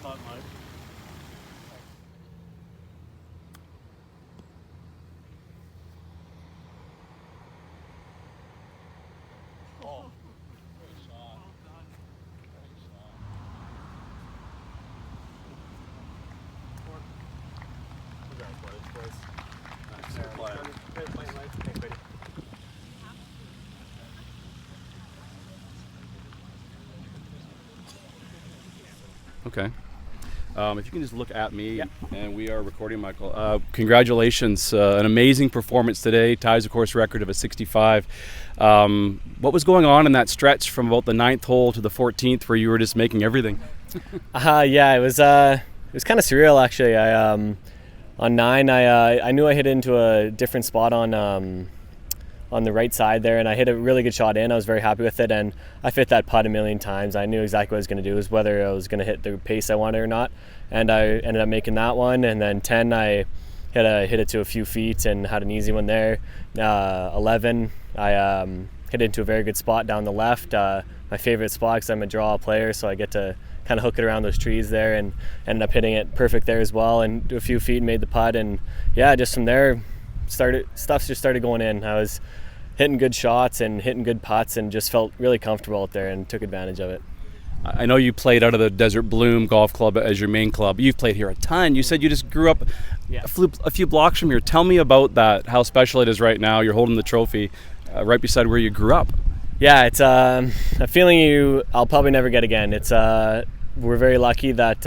putt, Mike. Oh, great shot. Well done. Great shot. Thanks, buddy. Okay. If you can just look at me, and we are recording, Michael. Congratulations. An amazing performance today. Ties a course record of a 65. What was going on in that stretch from about the 9th hole to the 14th where you were just making everything? Yeah, it was kind of surreal, actually. On 9, I knew I hit into a different spot on the right side there, and I hit a really good shot in. I was very happy with it, and I fit that putt a million times. I knew exactly what I was going to do, was whether I was going to hit the pace I wanted or not, and I ended up making that one. And then 10, I hit it to a few feet and had an easy one there. 11, I hit into a very good spot down the left, my favorite spot because I'm a draw player, so I get to kind of hook it around those trees there, and ended up hitting it perfect there as well, and a few feet made the putt. And yeah, just from there, stuff just started going in. I was hitting good shots and hitting good putts and just felt really comfortable out there and took advantage of it. I know you played out of the Desert Bloom Golf Club as your main club. You've played here a ton. You said you just grew up a few blocks from here. Tell me about that, how special it is right now. You're holding the trophy right beside where you grew up. Yeah, it's a feeling I'll probably never get again. We're very lucky that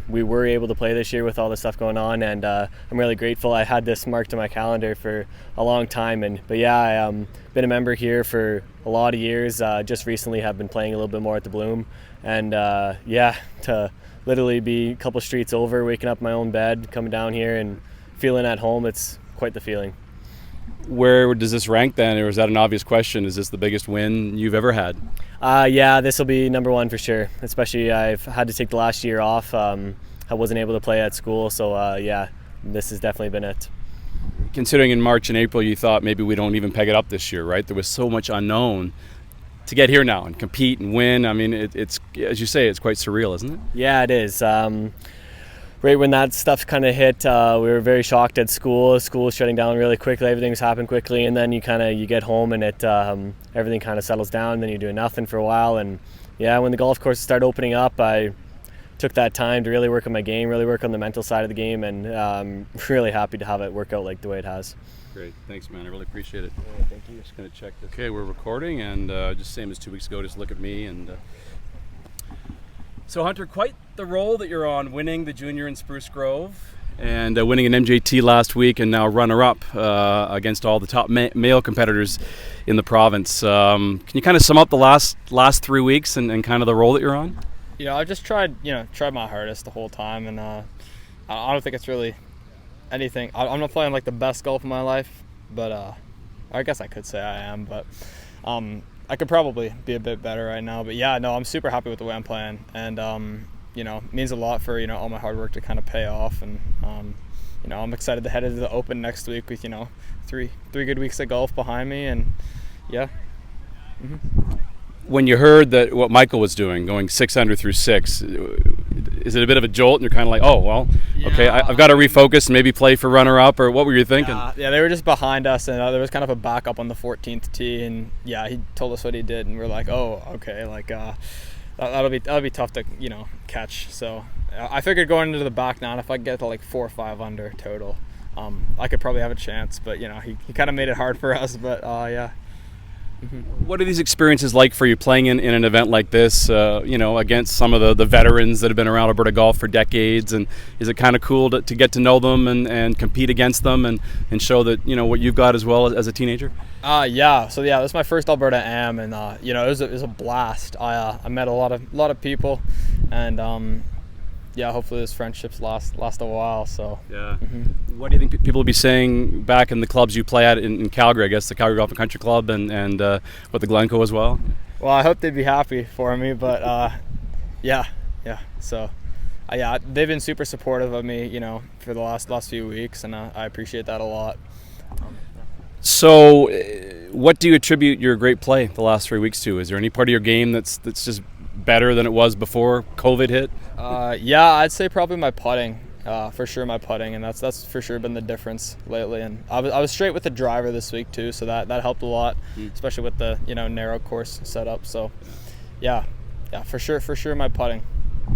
we were able to play this year with all the stuff going on, and I'm really grateful. I had this marked in my calendar for a long time, but yeah, I've been a member here for a lot of years. Just recently have been playing a little bit more at the Bloom, and yeah, to literally be a couple streets over, waking up in my own bed, coming down here and feeling at home, it's quite the feeling. Where does this rank then, or is that an obvious question? Is this the biggest win you've ever had? Yeah, this will be number one for sure. Especially I've had to take the last year off. I wasn't able to play at school, so yeah, this has definitely been it. Considering in March and April you thought maybe we don't even peg it up this year, right? There was so much unknown. To get here now and compete and win, I mean, it's as you say, it's quite surreal, isn't it? Yeah, it is. Right when that stuff kind of hit, we were very shocked at school. School was shutting down really quickly. Everything's happened quickly, and then you get home and everything kind of settles down. And then you're doing nothing for a while, and yeah, when the golf courses start opening up, I took that time to really work on my game, really work on the mental side of the game, and I'm really happy to have it work out like the way it has. Great, thanks, man. I really appreciate it. Yeah, thank you. Just gonna check this. Okay, we're recording, and just same as 2 weeks ago. Just look at me and. So Hunter, quite the roll that you're on, winning the junior in Spruce Grove and winning an MJT last week, and now runner-up against all the top male competitors in the province. Can you kind of sum up the last 3 weeks and kind of the roll that you're on? You know, I've just tried my hardest the whole time, and I don't think it's really anything. I'm not playing like the best golf of my life, but I guess I could say I am, but I could probably be a bit better right now. But yeah, no, I'm super happy with the way I'm playing, and it means a lot for all my hard work to kind of pay off. And I'm excited to head into the Open next week with three good weeks of golf behind me, and yeah. Mm-hmm. When you heard that what Michael was doing, going 6 under through 6, is it a bit of a jolt? And you're kind of like, oh well, okay, I've got to refocus and maybe play for runner-up, or what were you thinking? Yeah, they were just behind us, and there was kind of a backup on the 14th tee, and yeah, he told us what he did, and we're like, oh, okay, like that'll be tough to catch. So I figured going into the back nine, if I could get to like 4 or 5 under total, I could probably have a chance. But he kind of made it hard for us. But yeah. Mm-hmm. What are these experiences like for you, playing in an event like this, against some of the veterans that have been around Alberta golf for decades? And is it kind of cool to get to know them and compete against them and show that, what you've got as well as a teenager? Yeah. So yeah, this is my first Alberta Am, and it was a blast. I met a lot of people, and yeah, hopefully those friendships last a while. So yeah. Mm-hmm. What do you think people will be saying back in the clubs you play at in Calgary? I guess the Calgary Golf and Country Club and with the Glencoe as well. Well, I hope they'd be happy for me, but yeah. So yeah, they've been super supportive of me, for the last few weeks, and I appreciate that a lot. So, what do you attribute your great play the last 3 weeks to? Is there any part of your game that's just better than it was before COVID hit? Yeah, I'd say probably my putting. For sure my putting, and that's for sure been the difference lately. And I was straight with the driver this week too, so that helped a lot, especially with the narrow course setup. So yeah, for sure my putting.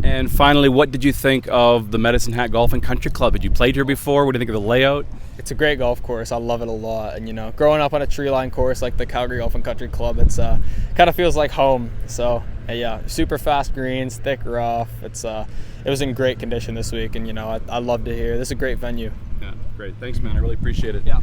And finally, what did you think of the Medicine Hat Golf and Country Club? Had you played here before? What do you think of the layout? It's a great golf course. I love it a lot. And growing up on a tree line course like the Calgary Golf and Country Club, it's kind of feels like home. So yeah, super fast greens, thick rough. It was in great condition this week, and I love to hear. This is a great venue. Yeah, great. Thanks, man. I really appreciate it. Yeah.